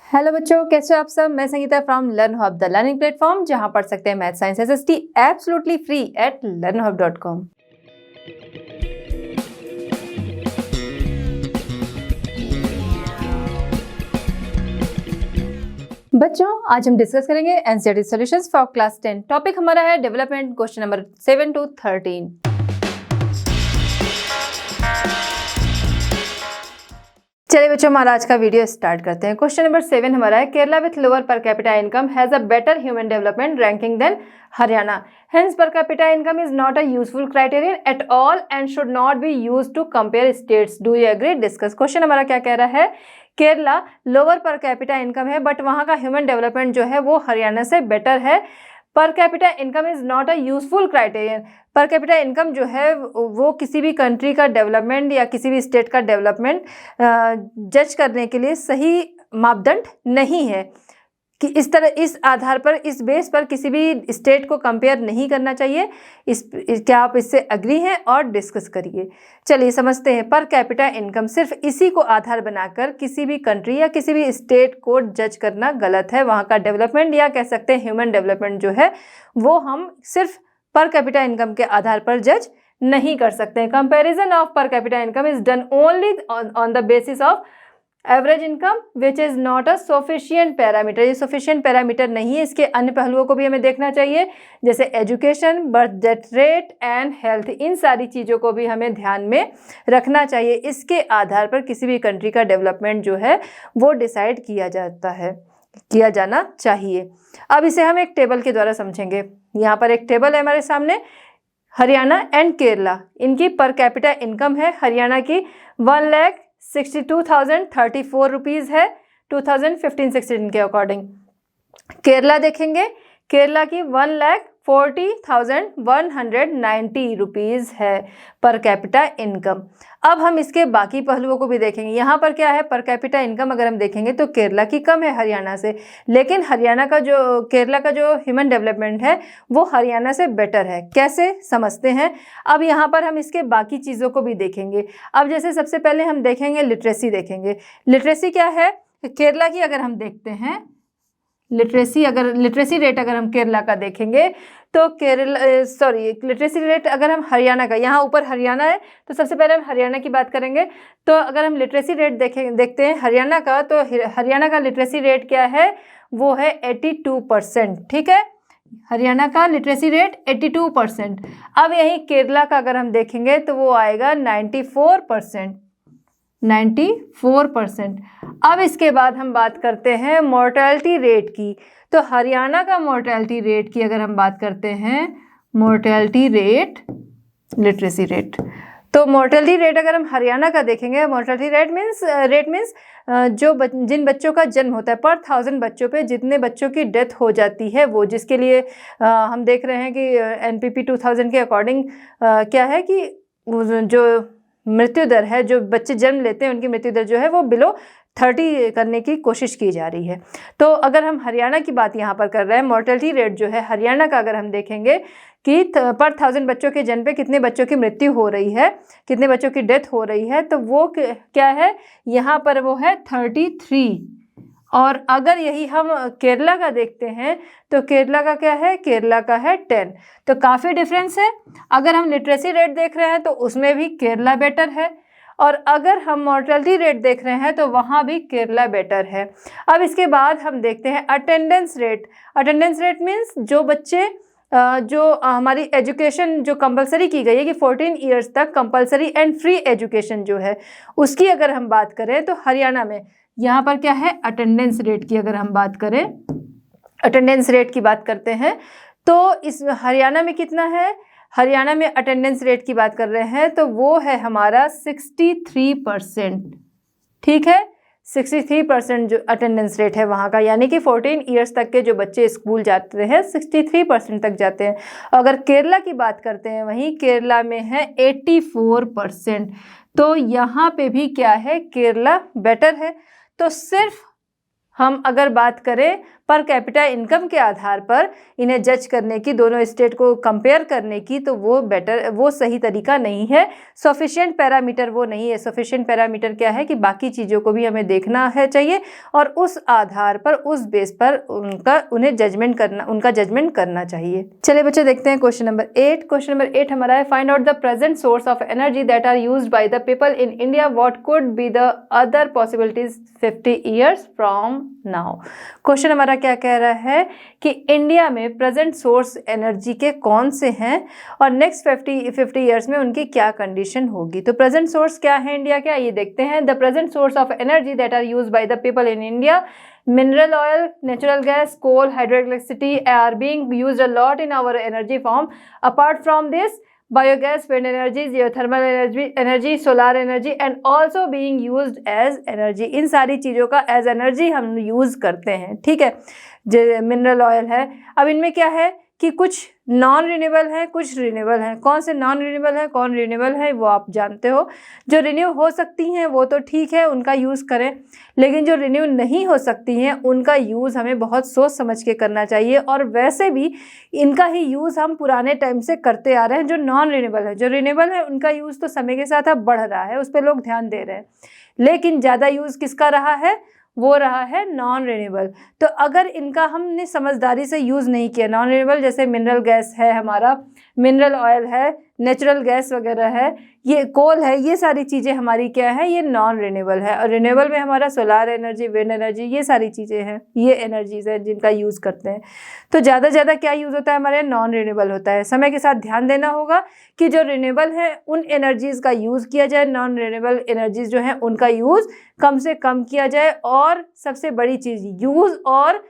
Hello बच्चों, कैसे हो आप सब। मैं Sangeeta from learn hub, the learning platform, जहां पढ़ सकते हैं math science SST absolutely free at learnhub.com। बच्चों, आज हम डिस्कस करेंगे NCERT solutions for class 10। Topic हमारा है डेवलपमेंट, क्वेश्चन नंबर 7 to 13। चलिए बच्चों, हमारा आज का वीडियो स्टार्ट करते हैं। क्वेश्चन नंबर 7 हमारा है, Kerala with lower per capita income has a better human development ranking than Haryana, hence per capita income is not a useful criterion at all and should not be used to compare states. Do you agree? Discuss. Question हमारा क्या कह रहा है, Kerala lower per capita income है but वहां का human development जो है वो हरियाणा से बेटर है। पर capita income is not a useful criterion. पर कैपिटा इनकम जो है वो किसी भी कंट्री का डेवलपमेंट या किसी भी स्टेट का डेवलपमेंट जज करने के लिए सही मापदंड नहीं है कि इस आधार पर, इस बेस पर किसी भी स्टेट को कंपेयर नहीं करना चाहिए। क्या आप इससे अग्री हैं? और डिस्कस करिए। चलिए समझते हैं। पर कैपिटा इनकम, सिर्फ इसी को आधार बनाकर किसी भी कंट्री या किसी भी स्टेट को जज करना गलत है। वहाँ का डेवलपमेंट या कह सकते हैं ह्यूमन डेवलपमेंट जो है वो हम सिर्फ पर कैपिटा इनकम के आधार पर जज नहीं कर सकते हैं। कंपैरिजन ऑफ पर capita income is done only on the basis of average income which is not a sufficient parameter. ये सफिशिएंट पैरामीटर नहीं है। इसके अन्य पहलुओं को भी हमें देखना चाहिए, जैसे education, birth death rate and health. इन सारी चीज़ों को भी हमें ध्यान में रखना चाहिए। इसके आधार पर किसी भी कंट्री का डेवलपमेंट जो है वो डिसाइड किया जाना चाहिए। अब इसे हम एक टेबल के द्वारा समझेंगे। यहाँ पर एक टेबल है हमारे सामने, हरियाणा एंड केरला, इनकी पर कैपिटा इनकम है। हरियाणा की 1,62,034 रुपीज़ है 2015-16 के अकॉर्डिंग। केरला देखेंगे, केरला की 1,40,190 रुपीज़ है पर कैपिटा इनकम। अब हम इसके बाकी पहलुओं को भी देखेंगे। यहाँ पर क्या है, पर कैपिटा इनकम अगर हम देखेंगे तो केरला की कम है हरियाणा से, लेकिन केरला का जो ह्यूमन डेवलपमेंट है वो हरियाणा से बेटर है। कैसे, समझते हैं। अब यहाँ पर हम इसके बाकी चीज़ों को भी देखेंगे। अब जैसे सबसे पहले हम देखेंगे लिटरेसी देखेंगे। लिटरेसी क्या है, केरला की अगर हम देखते हैं लिटरेसी रेट अगर हम केरला का देखेंगे तो लिटरेसी रेट अगर हम हरियाणा का, यहाँ ऊपर हरियाणा है तो सबसे पहले हम हरियाणा की बात करेंगे। तो अगर हम लिटरेसी रेट देखते हैं हरियाणा का, तो हरियाणा का लिटरेसी रेट क्या है, वो है 82%। ठीक है, हरियाणा का लिटरेसी रेट 82%। अब यहीं केरला का अगर हम देखेंगे तो वो आएगा 94%। अब इसके बाद हम बात करते हैं मोर्टेलिटी रेट की। तो हरियाणा का मोर्टेलिटी रेट की अगर हम बात करते हैं, मोर्टेलिटी रेट, लिटरेसी रेट, तो मोर्टेलिटी रेट अगर हम हरियाणा का देखेंगे, मोर्टेलिटी रेट मीन्स जिन बच्चों का जन्म होता है पर 1000 बच्चों पे जितने बच्चों की डेथ हो जाती है, वो जिसके लिए हम देख रहे हैं कि NPP 2000 के अकॉर्डिंग क्या है कि जो मृत्यु दर है, जो बच्चे जन्म लेते हैं उनकी मृत्यु दर जो है वो बिलो 30 करने की कोशिश की जा रही है। तो अगर हम हरियाणा की बात यहाँ पर कर रहे हैं, मोर्टेलिटी रेट जो है हरियाणा का अगर हम देखेंगे कि पर 1000 बच्चों के जन्म पे कितने बच्चों की मृत्यु हो रही है, कितने बच्चों की डेथ हो रही है, तो वो क्या है, यहाँ पर वो है 33। और अगर यही हम केरला का देखते हैं तो केरला का क्या है, केरला का है 10। तो काफ़ी डिफरेंस है। अगर हम लिटरेसी रेट देख रहे हैं तो उसमें भी केरला बेटर है, और अगर हम मोर्टेलिटी रेट देख रहे हैं तो वहाँ भी केरला बेटर है। अब इसके बाद हम देखते हैं attendance rate. Attendance rate means जो बच्चे जो हमारी एजुकेशन जो कंपलसरी की गई है कि 14 ईयर्स तक कंपलसरी एंड फ्री एजुकेशन जो है उसकी अगर हम बात करें तो हरियाणा में यहाँ पर क्या है, अटेंडेंस रेट की अगर हम बात करें, अटेंडेंस रेट की बात करते हैं तो इस हरियाणा में कितना है, हरियाणा में अटेंडेंस रेट की बात कर रहे हैं तो वो है हमारा 63%। ठीक है, 63% जो अटेंडेंस रेट है वहाँ का, यानी कि 14 ईयर्स तक के जो बच्चे स्कूल जाते हैं 63% तक जाते हैं। अगर केरला की बात करते हैं, वहीं केरला में है 84%। तो यहाँ पे भी क्या है, केरला बेटर है। तो सिर्फ हम अगर बात करें पर कैपिटा इनकम के आधार पर इन्हें जज करने की, दोनों स्टेट को कंपेयर करने की, तो वो सही तरीका नहीं है। सफिशिएंट पैरामीटर वो नहीं है। सफिशिएंट पैरामीटर क्या है कि बाकी चीज़ों को भी हमें देखना है चाहिए और उस आधार पर, उस बेस पर उनका जजमेंट करना चाहिए। चलिए बच्चे देखते हैं क्वेश्चन नंबर 8। क्वेश्चन नंबर 8 हमारा है, find out the present source of energy that are used by the people in India, what could be the other possibilities 50 years from now. Question हमारा क्या कह रहा है कि इंडिया में प्रेजेंट सोर्स एनर्जी के कौन से हैं और नेक्स्ट 50 ईयर्स में उनकी क्या कंडीशन होगी। तो प्रेजेंट सोर्स क्या है इंडिया के, ये देखते हैं। The present source of energy that are used by the people in India, mineral oil, natural gas, coal, hydroelectricity are being used a lot in our energy form. Apart from this, biogas, wind energy, geothermal energy, solar energy and also being used as energy. इन सारी चीज़ों का as energy हम use करते हैं, ठीक है। जो mineral oil है, अब इनमें क्या है कि कुछ नॉन रिन्यूएबल है, कुछ रिन्यूएबल है। कौन से नॉन रिन्यूएबल है, कौन रिन्यूएबल है, वो आप जानते हो। जो रिन्यू हो सकती हैं वो तो ठीक है, उनका यूज़ करें, लेकिन जो रिन्यू नहीं हो सकती हैं उनका यूज़ हमें बहुत सोच समझ के करना चाहिए। और वैसे भी इनका ही यूज़ हम पुराने टाइम से करते आ रहे हैं। जो नॉन रिन्यूएबल है, जो रिन्यूएबल है, उनका यूज़ तो समय के साथ अब बढ़ रहा है, उस पर लोग ध्यान दे रहे हैं, लेकिन ज़्यादा यूज़ किसका रहा है, वो रहा है नॉन रिन्यूएबल। तो अगर इनका हमने समझदारी से यूज़ नहीं किया, नॉन रिन्यूएबल जैसे मिनरल गैस है हमारा, मिनरल ऑयल है, नेचुरल गैस वगैरह है, ये कोल है, ये सारी चीज़ें हमारी क्या है, ये नॉन रिन्यूएबल है। और रिन्यूएबल में हमारा सोलार एनर्जी, विंड एनर्जी, ये सारी चीज़ें हैं, ये एनर्जीज हैं जिनका यूज़ करते हैं। तो ज़्यादा से ज़्यादा क्या यूज़ होता है हमारे, नॉन रिन्यूएबल होता है। समय के साथ ध्यान देना होगा कि जो रिन्यूएबल है उन एनर्जीज़ का यूज़ किया जाए, नॉन रिन्यूएबल एनर्जीज जो हैं उनका यूज़ कम से कम किया जाए। और सबसे बड़ी चीज़, यूज़ और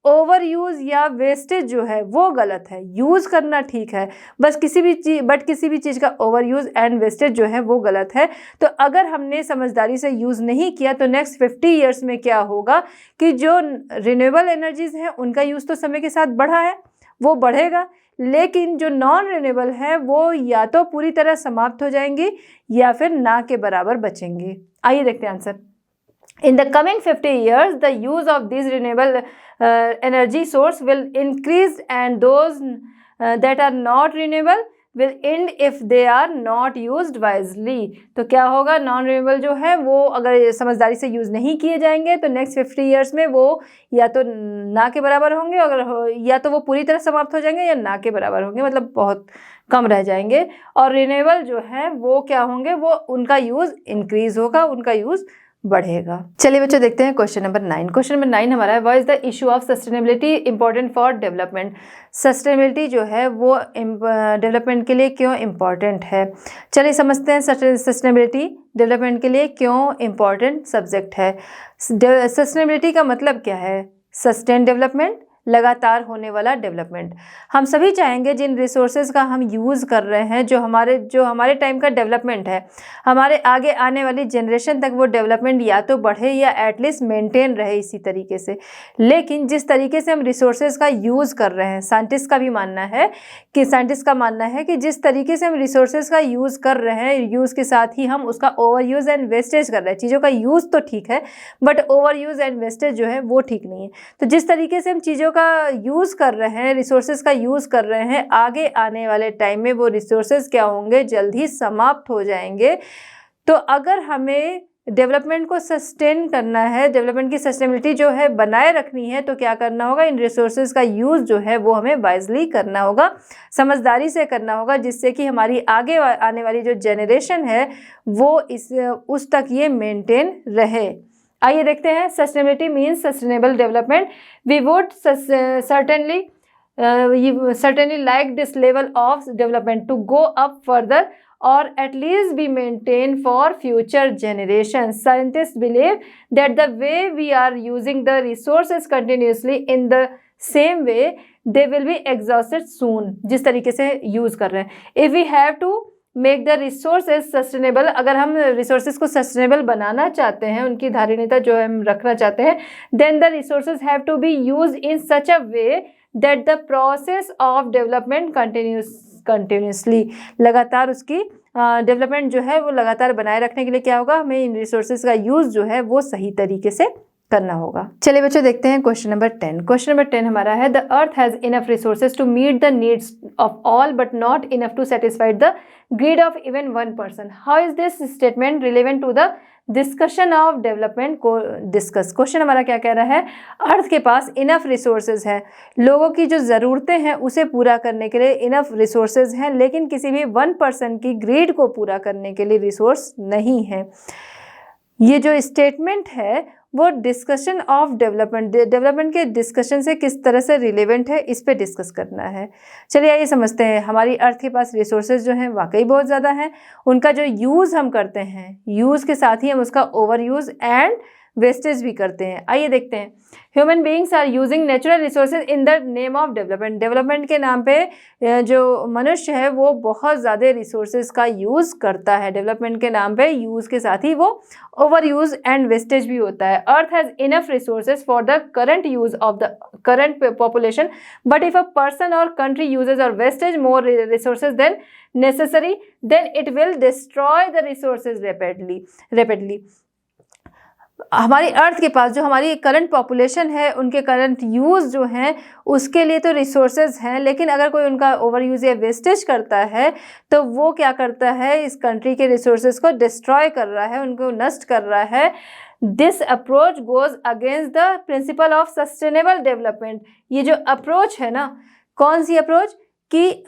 ओवर यूज़ या वेस्टेज जो है वो गलत है। यूज़ करना ठीक है, बस किसी भी चीज़ का ओवर यूज़ एंड वेस्टेज जो है वो गलत है। तो अगर हमने समझदारी से यूज़ नहीं किया तो नेक्स्ट 50 ईयर्स में क्या होगा कि जो रिन्यूएबल एनर्जीज हैं उनका यूज़ तो समय के साथ बढ़ा है, वो बढ़ेगा, लेकिन जो नॉन रिन्यूएबल है वो या तो पूरी तरह समाप्त हो जाएंगी या फिर ना के बराबर बचेंगे। आइए देखते हैं answer. In the coming 50 years, the use of these renewable energy source will increase and those that are not renewable will end if they are not used wisely। तो क्या होगा, नॉन रिन्यूएबल जो है वो अगर समझदारी से यूज़ नहीं किए जाएंगे तो नेक्स्ट 50 ईयर्स में वो या तो ना के बराबर होंगे, अगर या तो वो पूरी तरह समाप्त हो जाएंगे या ना के बराबर होंगे, मतलब बहुत कम रह जाएंगे। और रिन्यूएबल जो है वो क्या होंगे, वो उनका यूज़ इंक्रीज होगा, उनका यूज़ बढ़ेगा। चलिए बच्चों देखते हैं क्वेश्चन नंबर 9। क्वेश्चन नंबर 9 हमारा है, what is the issue of sustainability important for development. Sustainability जो है वो डेवलपमेंट के लिए क्यों इम्पॉर्टेंट है। चलिए समझते हैं सस्टेनेबिलिटी डेवलपमेंट के लिए क्यों इम्पॉर्टेंट सब्जेक्ट है। सस्टेनेबिलिटी का मतलब क्या है, सस्टेन डेवलपमेंट, लगातार होने वाला डेवलपमेंट। हम सभी चाहेंगे जिन रिसोर्सेज का हम यूज़ कर रहे हैं, जो हमारे टाइम का डेवलपमेंट है, हमारे आगे आने वाली जनरेशन तक वो डेवलपमेंट या तो बढ़े या एटलीस्ट मेंटेन रहे इसी तरीके से। लेकिन जिस तरीके से हम रिसोर्सेज का यूज़ कर रहे हैं, साइंटिस्ट का मानना है कि जिस तरीके से हम रिसोर्सेज का यूज़ कर रहे हैं, यूज़ के साथ ही हम उसका ओवर यूज़ एंड वेस्टेज कर रहे हैं। चीज़ों का यूज़ तो ठीक है but over use and wastage जो है वो ठीक नहीं है। तो जिस तरीके से हम चीज़ों का यूज़ कर रहे हैं, रिसोर्सेज का यूज़ कर रहे हैं, आगे आने वाले टाइम में वो रिसोर्सेज क्या होंगे, जल्द ही समाप्त हो जाएंगे। तो अगर हमें डेवलपमेंट को सस्टेन करना है, डेवलपमेंट की सस्टेनेबिलिटी जो है बनाए रखनी है, तो क्या करना होगा, इन रिसोर्सेज का यूज़ जो है वो हमें वाइजली करना होगा, समझदारी से करना होगा, जिससे कि हमारी आगे आने वाली जो जनरेशन है वो उस तक ये मेंटेन रहे। आइए देखते हैं, sustainability means sustainable development. We would certainly like this level of development to go up further or at least be maintained for future generations. Scientists believe that the way we are using the resources continuously in the same way they will be exhausted soon। जिस तरीके से use कर रहे हैं, if we have to make the resources sustainable, अगर हम resources को sustainable बनाना चाहते हैं, उनकी धारणीयता जो हम रखना चाहते हैं, then the resources have to be use in such a way that the process of development continuously, लगातार उसकी डेवलपमेंट जो है वो लगातार बनाए रखने के लिए क्या होगा, हमें इन रिसोर्सेज का यूज़ जो है वो सही तरीके से करना होगा। चलिए बच्चों देखते हैं क्वेश्चन नंबर 10। क्वेश्चन नंबर 10 हमारा है the earth has enough resources to meet the needs of all but not enough to satisfy the greed of even one person. How is this statement relevant to the discussion of development को discuss. Question हमारा क्या कह रहा है, अर्थ के पास enough resources है, लोगों की जो ज़रूरतें हैं उसे पूरा करने के लिए इनफ रिसोर्सेज हैं, लेकिन किसी भी वन पर्सन की ग्रीड को पूरा करने के लिए रिसोर्स नहीं है। ये जो स्टेटमेंट है वो डिस्कशन ऑफ डेवलपमेंट के डिस्कशन से किस तरह से रिलेवेंट है, इस पे डिस्कस करना है। चलिए आइए समझते हैं। हमारी अर्थ के पास रिसोर्सेज जो हैं वाकई बहुत ज़्यादा हैं, उनका जो यूज़ हम करते हैं, यूज़ के साथ ही हम उसका ओवर यूज़ एंड वेस्टेज भी करते हैं। आइए देखते हैं। Human beings are using natural resources in the name of development. Development के नाम पे जो मनुष्य है वो बहुत ज़्यादा रिसोर्सेज का यूज़ करता है। डेवलपमेंट के नाम पे यूज़ के साथ ही वो ओवर यूज़ एंड वेस्टेज भी होता है। Earth has enough resources for the current use of the current population, but if a person और कंट्री यूजेज और wastage more resources than necessary, then it will destroy the resources rapidly. हमारी अर्थ के पास जो हमारी current population है, उनके current use जो हैं उसके लिए तो रिसोर्सेज हैं, लेकिन अगर कोई उनका ओवर यूज़ या वेस्टेज करता है तो वो क्या करता है, इस कंट्री के रिसोर्सेज को डिस्ट्रॉय कर रहा है, उनको नष्ट कर रहा है। This approach goes against the principle of sustainable development. ये जो अप्रोच है ना, कौन सी अप्रोच कि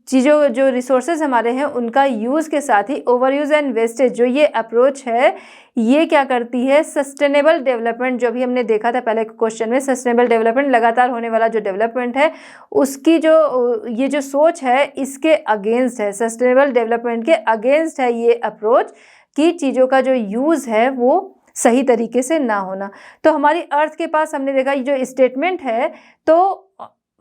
चीज़ों जो रिसोर्सेज हमारे हैं उनका यूज़ के साथ ही ओवर यूज़ एंड वेस्टेज, जो ये अप्रोच है ये क्या करती है, सस्टेनेबल डेवलपमेंट जो भी हमने देखा था पहले क्वेश्चन में, सस्टेनेबल डेवलपमेंट लगातार होने वाला जो डेवलपमेंट है उसकी जो ये जो सोच है इसके अगेंस्ट है, सस्टेनेबल डेवलपमेंट के अगेंस्ट है ये अप्रोच कि चीज़ों का जो यूज़ है वो सही तरीके से ना होना। तो हमारी अर्थ के पास हमने देखा ये जो स्टेटमेंट है, तो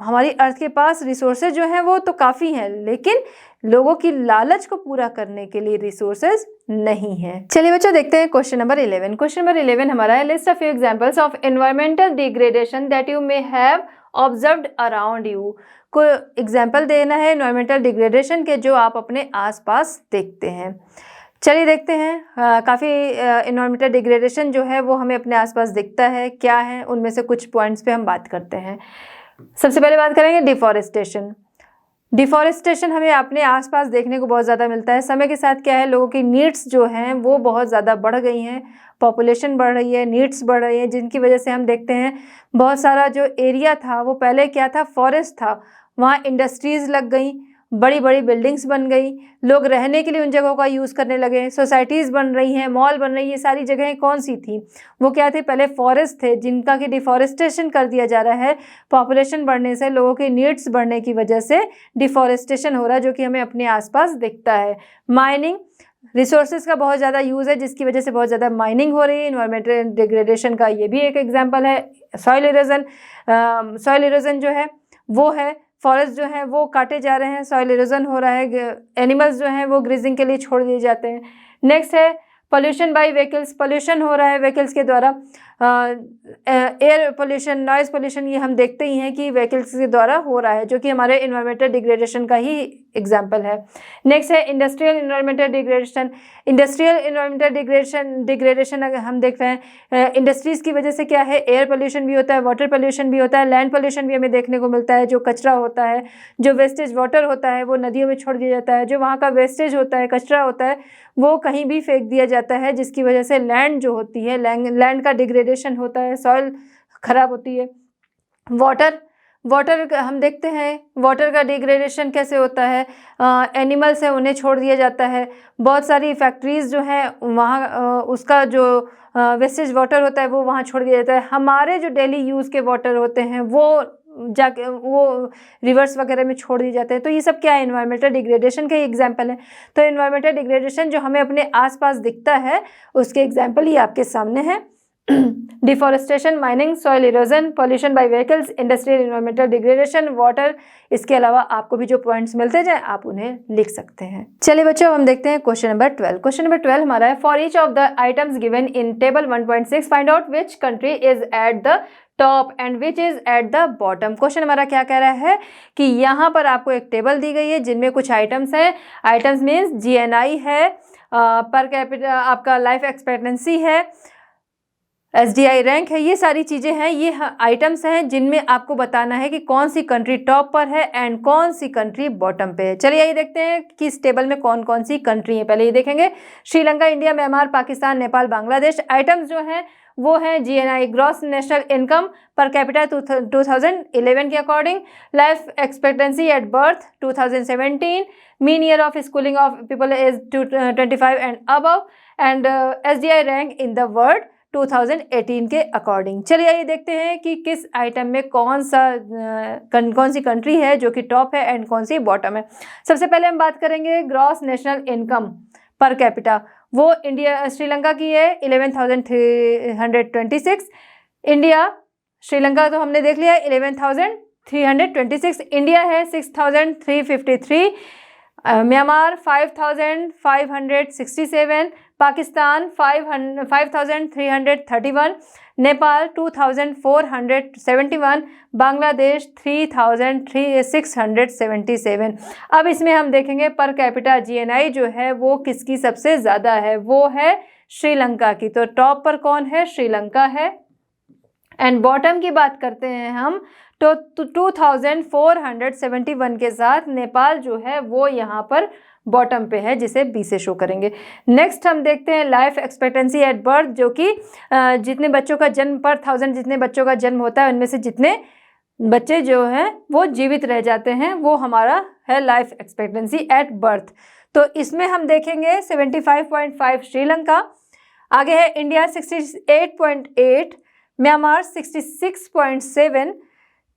हमारी अर्थ के पास रिसोर्सेज जो हैं वो तो काफ़ी हैं, लेकिन लोगों की लालच को पूरा करने के लिए रिसोर्सेज नहीं है। चलिए बच्चों देखते हैं क्वेश्चन नंबर 11। क्वेश्चन नंबर 11 हमारा है list of examples of environmental degradation that you may have observed around you. को एग्जाम्पल देना है एनवायरमेंटल डिग्रेडेशन के जो आप अपने आसपास देखते हैं। चलिए देखते हैं। काफ़ी एनवायरमेंटल डिग्रेडेशन जो है वो हमें अपने आसपास दिखता है, क्या है उनमें से कुछ पॉइंट्स पे हम बात करते हैं। सबसे पहले बात करेंगे डिफॉरेस्टेशन। डिफॉरेस्टेशन हमें अपने आसपास देखने को बहुत ज़्यादा मिलता है। समय के साथ क्या है, लोगों की नीड्स जो हैं वो बहुत ज़्यादा बढ़ गई हैं, पॉपुलेशन बढ़ रही है, नीड्स बढ़ रही है, जिनकी वजह से हम देखते हैं बहुत सारा जो एरिया था वो पहले क्या था, फॉरेस्ट था, वहाँ इंडस्ट्रीज़ लग गई, बड़ी बड़ी बिल्डिंग्स बन गई, लोग रहने के लिए उन जगहों का यूज़ करने लगे, सोसाइटीज़ बन रही हैं, मॉल बन रही है। ये सारी जगहें कौन सी थी, वो क्या थे, पहले फॉरेस्ट थे जिनका कि डिफॉरेस्टेशन कर दिया जा रहा है। पॉपुलेशन बढ़ने से, लोगों के नीड्स बढ़ने की वजह से डिफॉरेस्टेशन हो रहा है, जो कि हमें अपने आसपास दिखता है। माइनिंग, रिसोर्सेज का बहुत ज़्यादा यूज़ है जिसकी वजह से बहुत ज़्यादा माइनिंग हो रही है। इन्वायरमेंटल डिग्रेडेशन का ये भी एक एग्जाम्पल है। सॉइल इरोजन जो है वो है, फॉरेस्ट जो है वो काटे जा रहे हैं, सॉइल इरोजन हो रहा है, एनिमल्स जो हैं वो ग्रीजिंग के लिए छोड़ दिए जाते हैं। नेक्स्ट है पोल्यूशन बाय व्हीकल्स, पोल्यूशन हो रहा है व्हीकल्स के द्वारा। एयर पोल्यूशन, नॉइज़ पोल्यूशन, ये हम देखते ही हैं कि व्हीकल्स के द्वारा हो रहा है, जो कि हमारे इन्वायरमेंटल डिग्रेडेशन का ही एग्जाम्पल है। नेक्स्ट है industrial environmental degradation. Industrial environmental degradation अगर हम देख रहे हैं, इंडस्ट्रीज़ की वजह से क्या है, एयर पोल्यूशन भी होता है, वाटर पोल्यूशन भी होता है, लैंड पोल्यूशन भी हमें देखने को मिलता है। जो कचरा होता है, जो वेस्टेज वाटर होता है वो नदियों में छोड़ दिया जाता है, जो वहाँ का वेस्टेज होता है, कचरा होता है, वो कहीं भी फेंक दिया जाता है, जिसकी वजह से लैंड जो होती है, लैंड का डिग्रेडेशन होता है, सॉइल खराब होती है। वाटर हम देखते हैं, वाटर का डिग्रेडेशन कैसे होता है, एनिमल्स हैं उन्हें छोड़ दिया जाता है। बहुत सारी फैक्ट्रीज़ जो हैं वहाँ उसका जो वेस्टेज वाटर होता है वो वहाँ छोड़ दिया जाता है। हमारे जो डेली यूज़ के वाटर होते हैं वो जाके वो रिवर्स वगैरह में छोड़ दिए जाते हैं। तो ये सब क्या है, एनवायरमेंटल डिग्रेडेशन के एग्जाम्पल है। तो एनवायरमेंटल डिग्रेडेशन जो हमें अपने आसपास दिखता है उसके एग्जाम्पल ही आपके सामने है। Deforestation, mining, soil erosion, pollution by vehicles, industrial environmental degradation, water. इसके अलावा आपको भी जो पॉइंट्स मिलते जाए आप उन्हें लिख सकते हैं। चलिए बच्चों हम देखते हैं क्वेश्चन नंबर 12। क्वेश्चन नंबर 12 हमारा है for each of the items given in table 1.6 find out which country is at the top and which is at the bottom. Question हमारा क्या कह रहा है कि यहाँ पर आपको एक टेबल दी गई है जिनमें कुछ आइटम्स हैं। आइटम्स मीन्स GNI है, पर कैपिटा आपका लाइफ एक्सपेक्टेंसी है, SDI रैंक है, ये सारी चीज़ें हैं, ये आइटम्स हैं जिनमें आपको बताना है कि कौन सी कंट्री टॉप पर है एंड कौन सी कंट्री बॉटम पे है। चलिए ये देखते हैं कि इस टेबल में कौन कौन सी कंट्री है। पहले ये देखेंगे Sri Lanka, India, Myanmar, Pakistan, Nepal, Bangladesh. Items जो हैं वो हैं GNI gross national income per capita 2011 के according, life expectancy at birth 2017, mean year of schooling of people age 25 and above, and SDI rank in the world 2018 के अकॉर्डिंग। चलिए ये देखते हैं कि किस आइटम में कौन सी कंट्री है जो कि टॉप है एंड कौन सी बॉटम है। सबसे पहले हम बात करेंगे gross national income per capita, वो श्रीलंका की है 11,326, इंडिया श्रीलंका तो हमने देख लिया 11,326, इंडिया है 6,353, म्यांमार 5,567, पाकिस्तान 5,331, नेपाल 2,471, बांग्लादेश 3,677। अब इसमें हम देखेंगे पर कैपिटा GNI जो है वो किसकी सबसे ज़्यादा है, वो है श्रीलंका की। तो टॉप पर कौन है, श्रीलंका है। एंड बॉटम की बात करते हैं हम तो 2,471 के साथ नेपाल जो है वो यहाँ पर बॉटम पे है, जिसे बी से शो करेंगे। नेक्स्ट हम देखते हैं लाइफ एक्सपेक्टेंसी एट बर्थ, जो कि जितने बच्चों का जन्म पर 1000 जितने बच्चों का जन्म होता है उनमें से जितने बच्चे जो हैं वो जीवित रह जाते हैं, वो हमारा है लाइफ एक्सपेक्टेंसी एट बर्थ। तो इसमें हम देखेंगे 75.5 श्रीलंका, आगे है India 68.8, Myanmar 66.7,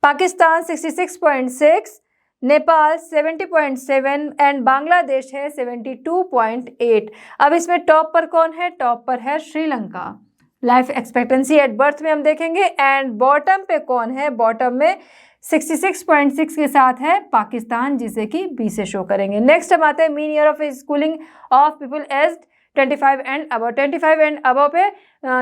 Pakistan 66.6, Nepal 70.7 and Bangladesh है 72.8। अब इसमें टॉप पर कौन है, टॉप पर है Sri Lanka life expectancy at birth में हम देखेंगे। एंड बॉटम पे कौन है, बॉटम में 66.6 के साथ है पाकिस्तान, जिसे कि बी से शो करेंगे। नेक्स्ट हम आते हैं mean year of schooling of people age 25 and above. 25 and above पे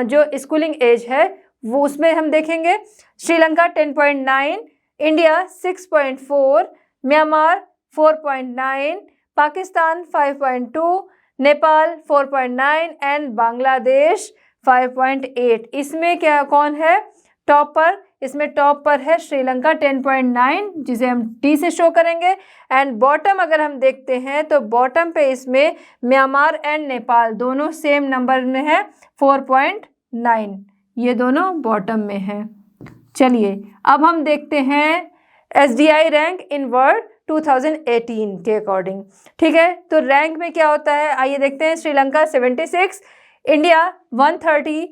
जो स्कूलिंग एज है वो उसमें हम देखेंगे Sri Lanka 10.9, India 6.4, Myanmar 4.9, Pakistan 5.2, Nepal 4.9 and Bangladesh 5.8। इसमें क्या कौन है टॉप पर, इसमें टॉप पर है श्रीलंका 10.9, जिसे हम टी से शो करेंगे। एंड बॉटम अगर हम देखते हैं तो बॉटम पे इसमें म्यांमार एंड नेपाल दोनों सेम नंबर में है 4.9, ये दोनों बॉटम में है। चलिए अब हम देखते हैं SDI रैंक इन वर्ल्ड 2018 के अकॉर्डिंग, ठीक है। तो रैंक में क्या होता है आइए देखते हैं। Sri Lanka 76, India 130,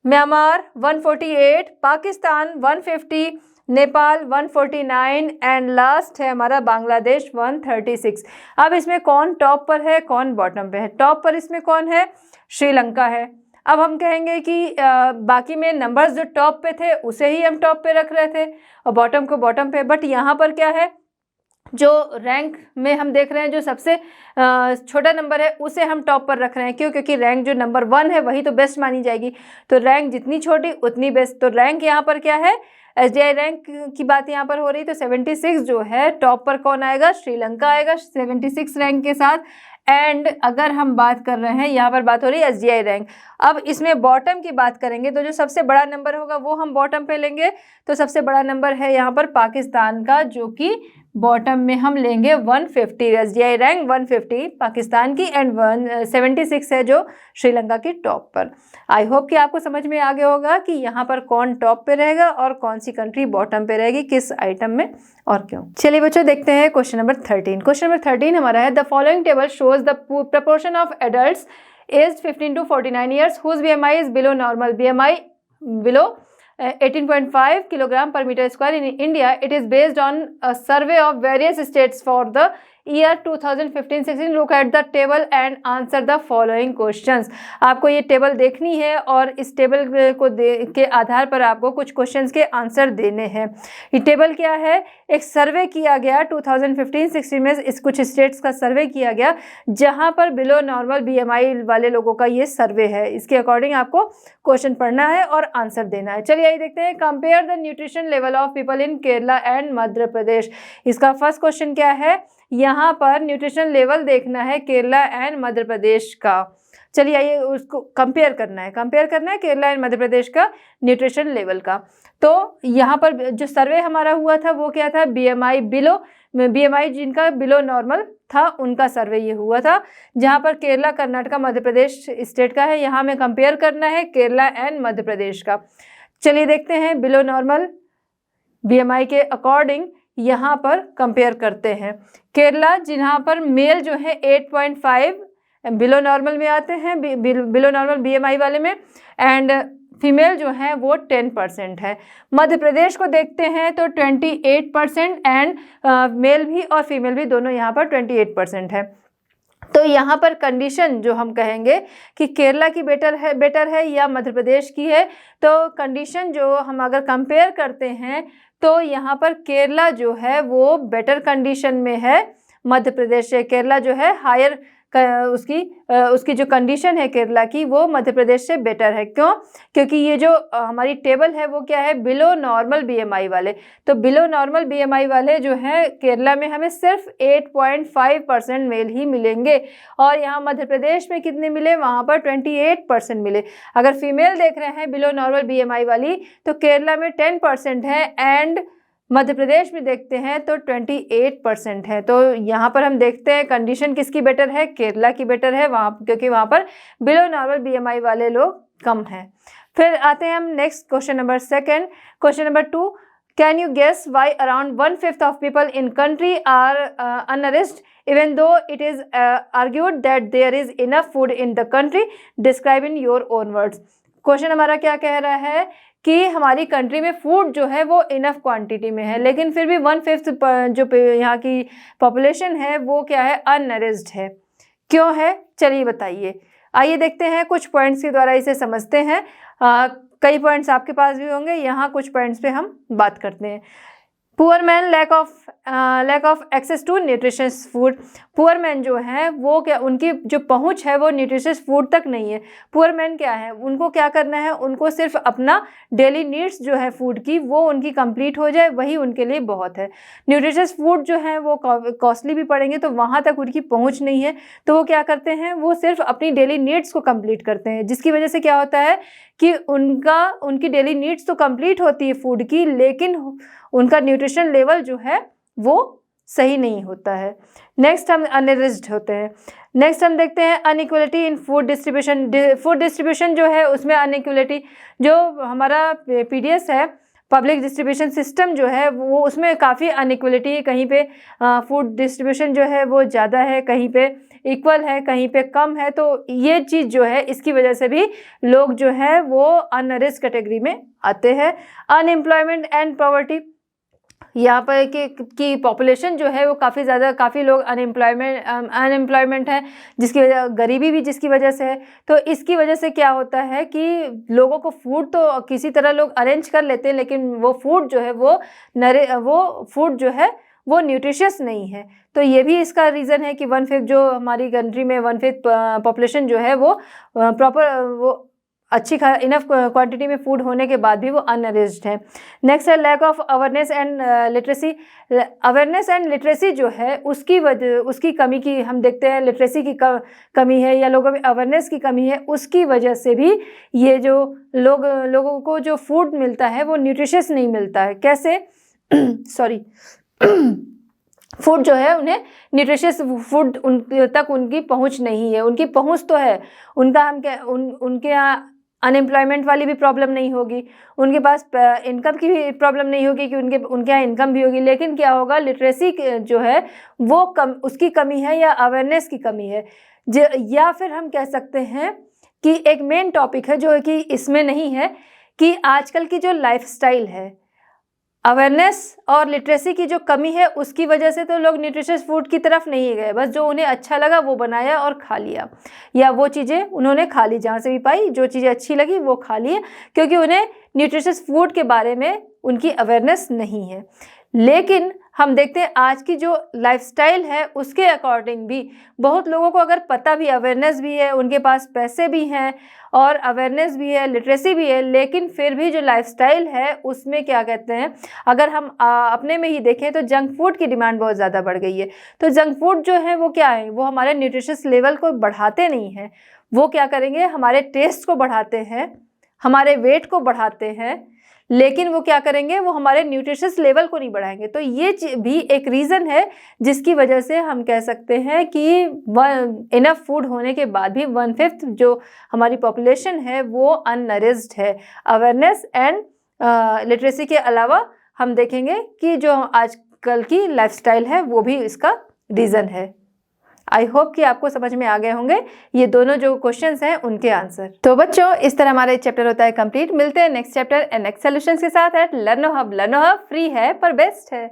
Myanmar 148, Pakistan 150, Nepal 149 and last है हमारा बांग्लादेश 136। अब इसमें कौन टॉप पर है, कौन बॉटम पे है। टॉप पर इसमें कौन है, श्रीलंका है। अब हम कहेंगे कि बाकी में नंबर्स जो टॉप पे थे उसे ही हम टॉप पे रख रहे थे और बॉटम को बॉटम पे, बट यहाँ पर क्या है, जो रैंक में हम देख रहे हैं जो सबसे छोटा नंबर है उसे हम टॉप पर रख रहे हैं। क्यों, क्योंकि रैंक जो नंबर 1 है वही तो बेस्ट मानी जाएगी, तो रैंक जितनी छोटी उतनी बेस्ट। तो रैंक यहाँ पर क्या है, SDI रैंक की बात यहाँ पर हो रही, तो 76 जो है टॉप पर कौन आएगा, श्रीलंका आएगा 76 रैंक के साथ। एंड अगर हम बात कर रहे हैं, यहाँ पर बात हो रही है SDI रैंक। अब इसमें बॉटम की बात करेंगे तो जो सबसे बड़ा नंबर होगा वो हम बॉटम पे लेंगे। तो सबसे बड़ा नंबर है यहाँ पर पाकिस्तान का, जो कि बॉटम में हम लेंगे 150, SDI रैंक 150 पाकिस्तान की एंड 176 है जो श्रीलंका की टॉप पर। आई होप कि आपको समझ में आ गया होगा कि यहाँ पर कौन टॉप पे रहेगा और कौन सी कंट्री बॉटम पे रहेगी, किस आइटम में और क्यों। चलिए बच्चों देखते हैं क्वेश्चन नंबर 13। क्वेश्चन नंबर 13 हमारा है, the following table shows the proportion of adults age 15 to 49 years whose BMI is below normal, BMI below 18.5 kilogram per meter square in India. It is based on a survey of various states for the year 2015-16. Look at the table and answer the following questions. आपको ये table देखनी है और इस table को के आधार पर आपको कुछ क्वेश्चंस के आंसर देने हैं। ये टेबल क्या है, एक सर्वे किया गया 2015-16 में, इस कुछ स्टेट्स का सर्वे किया गया जहां पर बिलो नॉर्मल BMI वाले लोगों का ये सर्वे है। इसके अकॉर्डिंग आपको क्वेश्चन पढ़ना है और आंसर देना है। चलिए यही देखते हैं, compare the nutrition level of people in Kerala and Madhya Pradesh. इसका फर्स्ट क्वेश्चन क्या है, यहाँ पर न्यूट्रिशन लेवल देखना है केरला एंड मध्य प्रदेश का। चलिए आइए उसको कंपेयर करना है केरला एंड मध्य प्रदेश का न्यूट्रिशन लेवल का। तो यहाँ पर जो सर्वे हमारा हुआ था वो क्या था, BMI जिनका बिलो नॉर्मल था उनका सर्वे ये हुआ था, जहाँ पर केरला, कर्नाटका, मध्य प्रदेश स्टेट का है। यहाँ हमें कंपेयर करना है केरला एंड मध्य प्रदेश का। चलिए देखते हैं बिलो नॉर्मल BMI के अकॉर्डिंग यहाँ पर कंपेयर करते हैं। केरला जहाँ पर मेल जो है 8.5 बिलो नॉर्मल में आते हैं, बिलो नॉर्मल BMI वाले में, एंड फीमेल जो है वो 10% है। मध्य प्रदेश को देखते हैं तो 28% एंड मेल भी और फीमेल भी दोनों यहाँ पर 28% है। तो यहाँ पर कंडीशन जो हम कहेंगे कि केरला की बेटर है या मध्य प्रदेश की है, तो कंडीशन जो हम अगर कंपेयर करते हैं तो यहाँ पर केरला जो है वो बेटर कंडीशन में है मध्य प्रदेश से। केरला जो है हायर उसकी जो कंडीशन है केरला की वो मध्य प्रदेश से बेटर है। क्यों? क्योंकि ये जो हमारी टेबल है वो क्या है, बिलो नॉर्मल BMI वाले। तो बिलो नॉर्मल BMI वाले जो है केरला में हमें सिर्फ 8.5% मेल ही मिलेंगे, और यहाँ मध्य प्रदेश में कितने मिले, वहाँ पर 28% मिले। अगर फीमेल देख रहे हैं बिलो नॉर्मल BMI वाली तो केरला में 10% है एंड मध्य प्रदेश में देखते हैं तो 28% है। तो यहाँ पर हम देखते हैं कंडीशन किसकी बेटर है, केरला की बेटर है वहाँ, क्योंकि वहाँ पर बिलो नॉर्मल BMI वाले लोग कम हैं। फिर आते हैं हम next question number 2। Question number 2, can you guess why around 1/5 of people in country are unreached even though it is argued that there is enough food in the country, describe in your own words. Question हमारा क्या कह रहा है कि हमारी country में food जो है वो इनफ क्वांटिटी में है, लेकिन फिर भी 1/5 जो यहाँ की पॉपुलेशन है वो क्या है, अनरिच्ड है। क्यों है, चलिए बताइए। आइए देखते हैं कुछ पॉइंट्स के द्वारा इसे समझते हैं। कई पॉइंट्स आपके पास भी होंगे, यहाँ कुछ पॉइंट्स पे हम बात करते हैं। Poor man lack of access to nutritious food. Poor man जो है वो क्या, उनकी जो पहुंच है वो न्यूट्रिशियस फूड तक नहीं है। पुअर मैन क्या है, उनको क्या करना है, उनको सिर्फ अपना डेली नीड्स जो है फूड की वो उनकी कंप्लीट हो जाए, वही उनके लिए बहुत है। न्यूट्रिशियस फूड जो है वो कॉस्टली भी पड़ेंगे तो वहाँ तक उनकी पहुँच नहीं है, तो वो क्या करते हैं, वो सिर्फ अपनी डेली नीड्स को कंप्लीट करते हैं, जिसकी वजह से क्या होता है कि उनकी डेली नीड्स तो कंप्लीट होती है फूड की, लेकिन उनका न्यूट्रिशन लेवल जो है वो सही नहीं होता है। नेक्स्ट हम अनरिच्ड होते हैं। नेक्स्ट हम देखते हैं अनइक्वलिटी इन फूड डिस्ट्रीब्यूशन। फूड डिस्ट्रीब्यूशन जो है उसमें अनइक्वलिटी, जो हमारा PDS है, पब्लिक डिस्ट्रीब्यूशन सिस्टम जो है वो उसमें काफ़ी अनइक्वलिटी है। कहीं पे फूड डिस्ट्रीब्यूशन जो है वो ज़्यादा है, कहीं पे इक्वल है, कहीं पे कम है। तो ये चीज़ जो है इसकी वजह से भी लोग जो है वो अनरिच्ड कैटेगरी में आते हैं। अनएम्प्लॉयमेंट एंड पॉवर्टी, यहाँ पर की पॉपुलेशन जो है वो काफ़ी लोग अनएम्प्लॉयमेंट है, जिसकी वजह गरीबी भी जिसकी वजह से है। तो इसकी वजह से क्या होता है कि लोगों को फूड तो किसी तरह लोग अरेंज कर लेते हैं, लेकिन वो फूड जो है वो फूड जो है वो न्यूट्रिशियस नहीं है। तो ये भी इसका रीज़न है कि 1/5 जो हमारी कंट्री में 1/5 पॉपुलेशन जो है वो प्रॉपर वो अच्छी इनफ क्वांटिटी में फूड होने के बाद भी वो अनरिच्ड है। नेक्स्ट है lack of awareness and literacy. Awareness and literacy जो है उसकी कमी की हम देखते हैं, लिटरेसी की कमी है या लोगों में अवेयरनेस की कमी है, उसकी वजह से भी ये जो लोगों को जो फूड मिलता है वो न्यूट्रिशियस नहीं मिलता है। कैसे सॉरी फूड जो है उन्हें न्यूट्रिशियस फूड तक उनकी पहुंच नहीं है। उनकी पहुंच तो है, उनके यहाँ अनएम्प्लॉयमेंट वाली भी प्रॉब्लम नहीं होगी, उनके पास इनकम की भी प्रॉब्लम नहीं होगी कि उनके यहाँ इनकम भी होगी, लेकिन क्या होगा, लिटरेसी जो है वो उसकी कमी है या अवेयरनेस की कमी है। या फिर हम कह सकते हैं कि एक मेन टॉपिक है जो कि इसमें नहीं है कि आजकल की जो लाइफस्टाइल है, अवेयरनेस और लिटरेसी की जो कमी है उसकी वजह से तो लोग न्यूट्रिशियस फूड की तरफ नहीं गए, बस जो उन्हें अच्छा लगा वो बनाया और खा लिया, या वो चीज़ें उन्होंने खा ली, जहाँ से भी पाई जो चीज़ें अच्छी लगी वो खा लिए, क्योंकि उन्हें न्यूट्रिशियस फूड के बारे में उनकी अवेयरनेस नहीं है। लेकिन हम देखते हैं आज की जो लाइफस्टाइल है उसके अकॉर्डिंग भी बहुत लोगों को अगर पता भी, अवेयरनेस भी है, उनके पास पैसे भी हैं और अवेयरनेस भी है, लिटरेसी भी है, लेकिन फिर भी जो लाइफस्टाइल है उसमें क्या कहते हैं, अगर हम अपने में ही देखें तो जंक फूड की डिमांड बहुत ज़्यादा बढ़ गई है। तो जंक फूड जो है वो क्या है, वो हमारे न्यूट्रिशियस लेवल को बढ़ाते नहीं हैं, वो क्या करेंगे, हमारे टेस्ट को बढ़ाते हैं, हमारे वेट को बढ़ाते हैं, लेकिन वो क्या करेंगे, वो हमारे न्यूट्रिशियस लेवल को नहीं बढ़ाएंगे। तो ये भी एक रीज़न है जिसकी वजह से हम कह सकते हैं कि इनफ फूड होने के बाद भी 1/5 जो हमारी पॉपुलेशन है वो अननरिश्ड है। अवेयरनेस एंड लिटरेसी के अलावा हम देखेंगे कि जो आजकल की लाइफस्टाइल है वो भी इसका रीज़न है। आई होप कि आपको समझ में आ गए होंगे ये दोनों जो क्वेश्चंस हैं उनके आंसर। तो बच्चों, इस तरह हमारा चैप्टर होता है कंप्लीट। मिलते हैं next chapter and next solutions के साथ at Learno Hub. Learno Hub free है पर बेस्ट है।